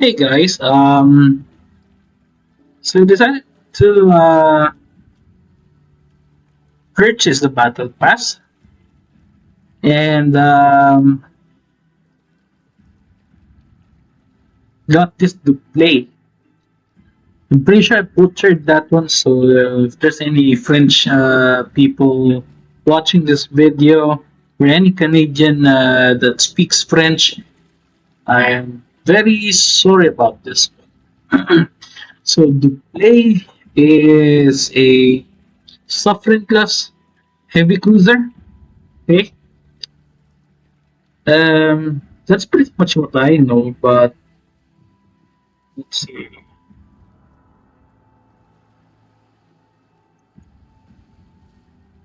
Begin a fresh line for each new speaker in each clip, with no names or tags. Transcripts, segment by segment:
Hey guys, so decided to purchase the battle pass and got this to play. I'm pretty sure I butchered that one, so if there's any French people watching this video or any Canadian that speaks French, I am very sorry about this. So Dupleix is a Suffren class heavy cruiser. Okay, that's pretty much what I know, but let's see.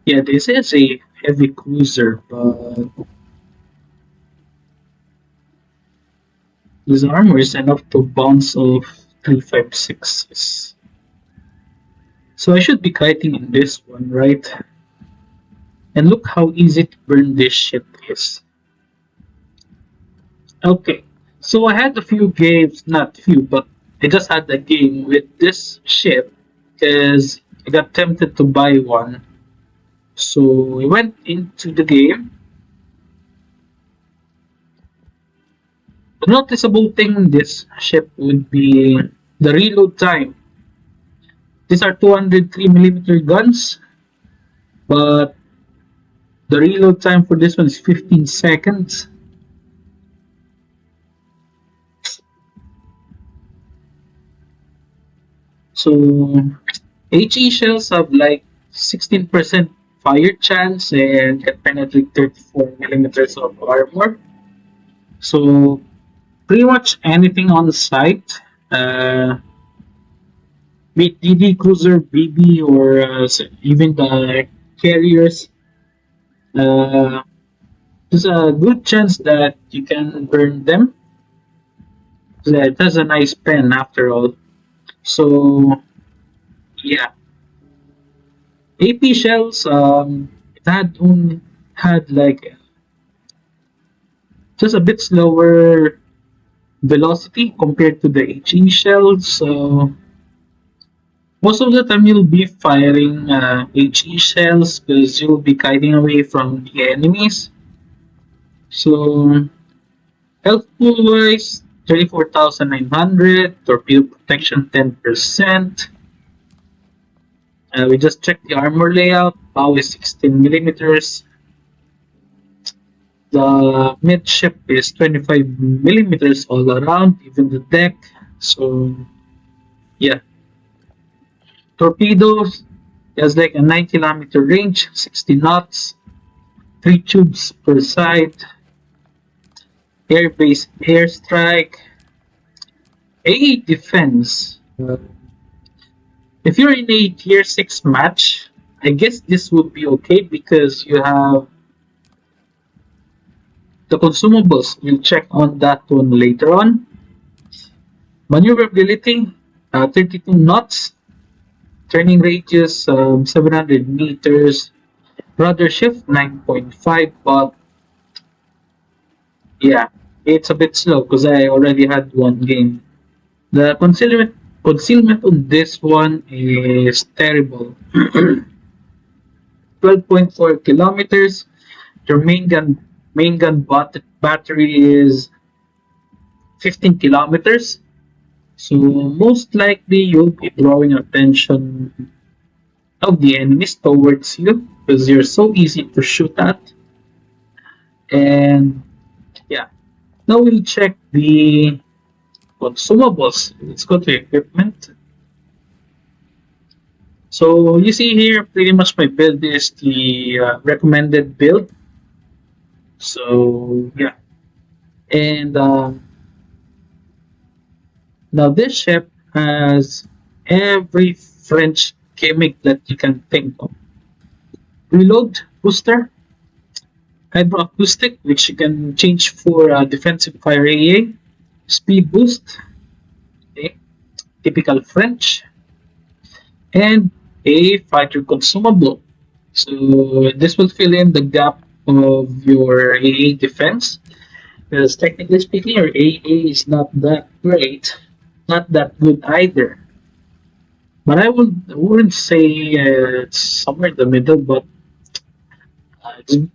Yeah, this is a heavy cruiser, but his armor is enough to bounce off 356s. So I should be kiting in this one, right? And look how easy to burn this shit is. Okay, so I had a few games, not few, but I just had a game with this ship because I got tempted to buy one. So we went into the game. The noticeable thing in this ship would be the reload time. These are 203mm guns, but the reload time for this one is 15 seconds. So HE shells have like 16% fire chance and can penetrate 34mm of armor. So pretty much anything on site, uh, be it DD cruiser, BB, or even the carriers, uh, there's a good chance that you can burn them. It has a nice pen after all. So yeah, AP shells. It had like just a bit slower velocity compared to the HE shells. So most of the time you'll be firing HE shells because you'll be kiting away from the enemies. So health pool wise, 34,900, torpedo protection 10%. We just checked the armor layout, bow is 16 millimeters. The midship is 25 millimeters all around, even the deck. So yeah, torpedoes has like a 9 kilometer range, 60 knots, 3 tubes per side, air-based airstrike, AA defense. If you're in a tier 6 match, I guess this would be okay because you have the consumables. We'll check on that one later on. Maneuverability, 32 knots, turning radius 700 meters, rudder shift 9.5, but yeah, it's a bit slow because I already had one game. The concealment on this one is terrible. 12.4 kilometers. Your main gun battery is 15 kilometers. So most likely you'll be drawing attention of the enemies towards you because you're so easy to shoot at. And yeah, now we'll check the consumables. Let's go to equipment. So you see here, pretty much my build is the recommended build. So yeah, and now this ship has every French gimmick that you can think of. Reload booster, hydroacoustic, which you can change for defensive fire AA, speed boost, okay, typical French, and a fighter consumable. So this will fill in the gap of your AA defense. Because technically speaking, your AA is not that great, not that good either. But wouldn't say it's somewhere in the middle, but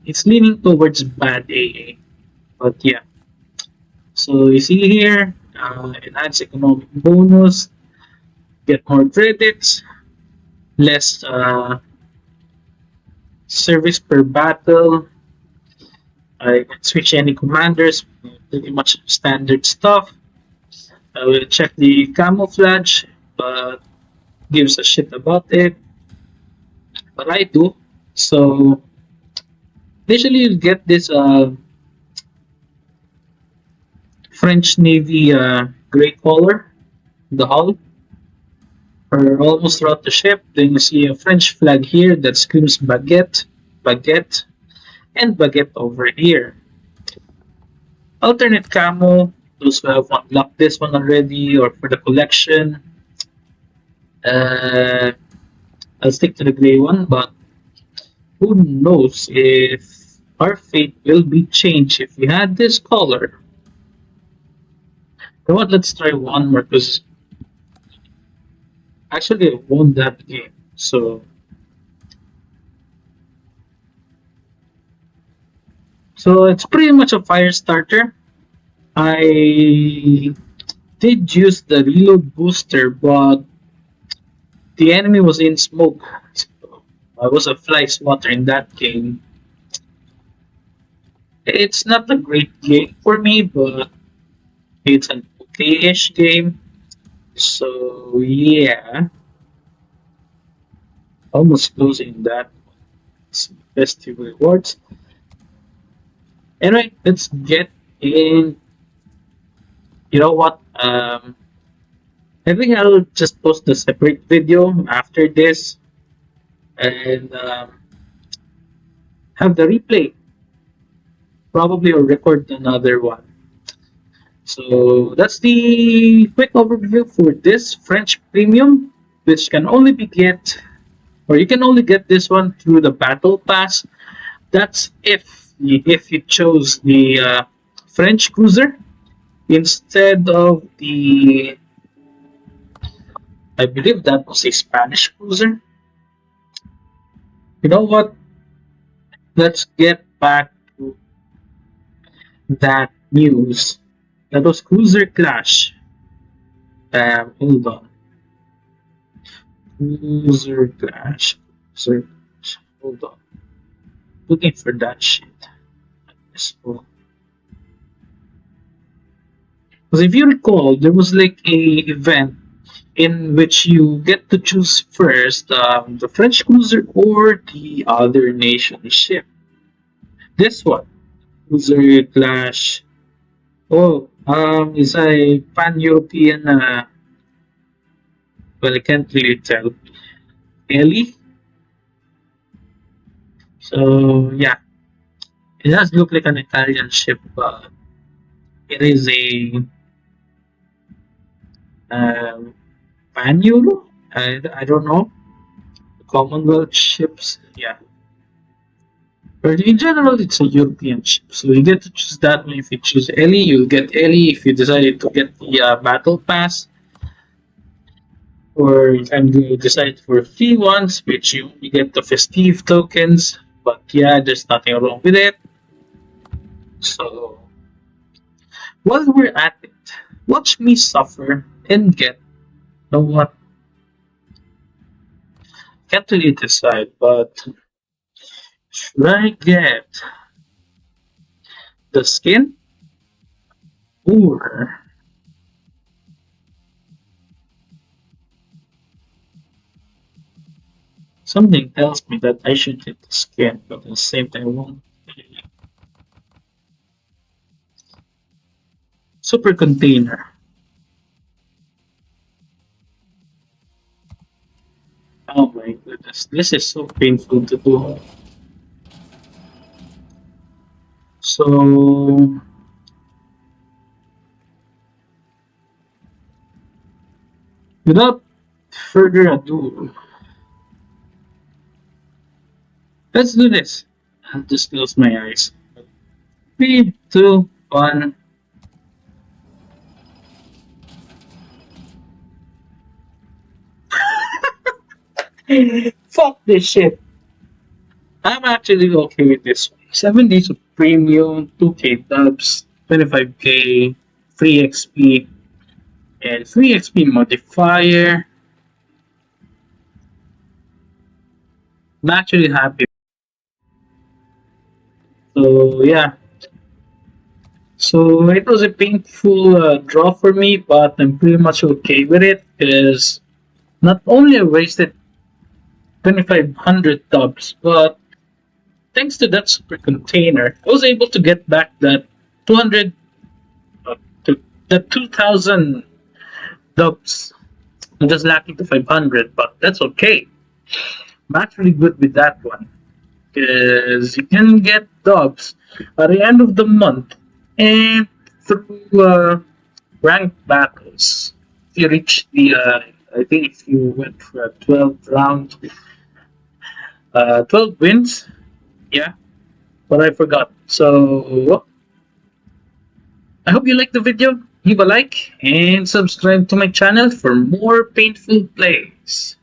it's leaning towards bad AA. But yeah, so you see here, enhance economic bonus, get more credits, less service per battle. I can switch any commanders, pretty much standard stuff. I will check the camouflage, but gives a shit about it. But I do. So initially you get this French Navy gray color, the hull, or almost throughout the ship. Then you see a French flag here that screams baguette, baguette, and baguette over here. Alternate camo, those who have unlocked this one already or for the collection. Uh, I'll stick to the gray one, but who knows if our fate will be changed if we had this color. You know what? Let's try one more because actually I won that game. So it's pretty much a fire starter. I did use the reload booster, but the enemy was in smoke. So I was a fly swatter in that game. It's not a great game for me, but it's an okay-ish game. So yeah, almost closing that. Festive rewards. Anyway, let's get in. You know what? I think I'll just post a separate video after this and have the replay. Probably or record another one. So that's the quick overview for this French Premium, which can only be get, or you can only get this one through the Battle Pass. That's if you chose the French cruiser instead of the, I believe that was a Spanish cruiser. You know what? Let's get back to that news. That was Cruiser Clash. Hold on. Cruiser Clash. Cruiser Clash. Hold on. Looking for that shit. Because if you recall, there was like a event in which you get to choose first the French cruiser or the other nation ship. This one, Cruiser Clash. Oh, is a pan-European. Well, I can't really tell. Ellie. So yeah, it does look like an Italian ship, but it is a um, pan-Euro. I don't know. Commonwealth ships. Yeah. But in general, it's a European ship, so you get to choose that one. If you choose Ellie, you'll get Ellie. If you decide to get the Battle Pass, or you decide for free ones, which you get the festive tokens. But yeah, there's nothing wrong with it. So while we're at it, watch me suffer and get, you know what? Can't really decide, but should I get the skin or something tells me that I should get the skin, but at the same time I won't. Super container. Oh my goodness, this is so painful to do. So without further ado, let's do this. I'll just close my eyes. 3, 2, fun. Fuck this shit. I'm actually okay with this one. 7 days of premium, 2k dubs, 25k free XP, and free XP modifier. I'm actually happy. So yeah. So it was a painful draw for me, but I'm pretty much okay with it because not only I wasted 2500 dubs, but thanks to that super container, I was able to get back that 200 to the 2000 dubs. I'm just lacking to 500, but that's okay. I'm actually good with that one because you can get dubs at the end of the month and through ranked battles. If you reach the, I think if you went for a 12 round, 12 wins, yeah, but I forgot. So I hope you liked the video. Leave a like and subscribe to my channel for more painful plays.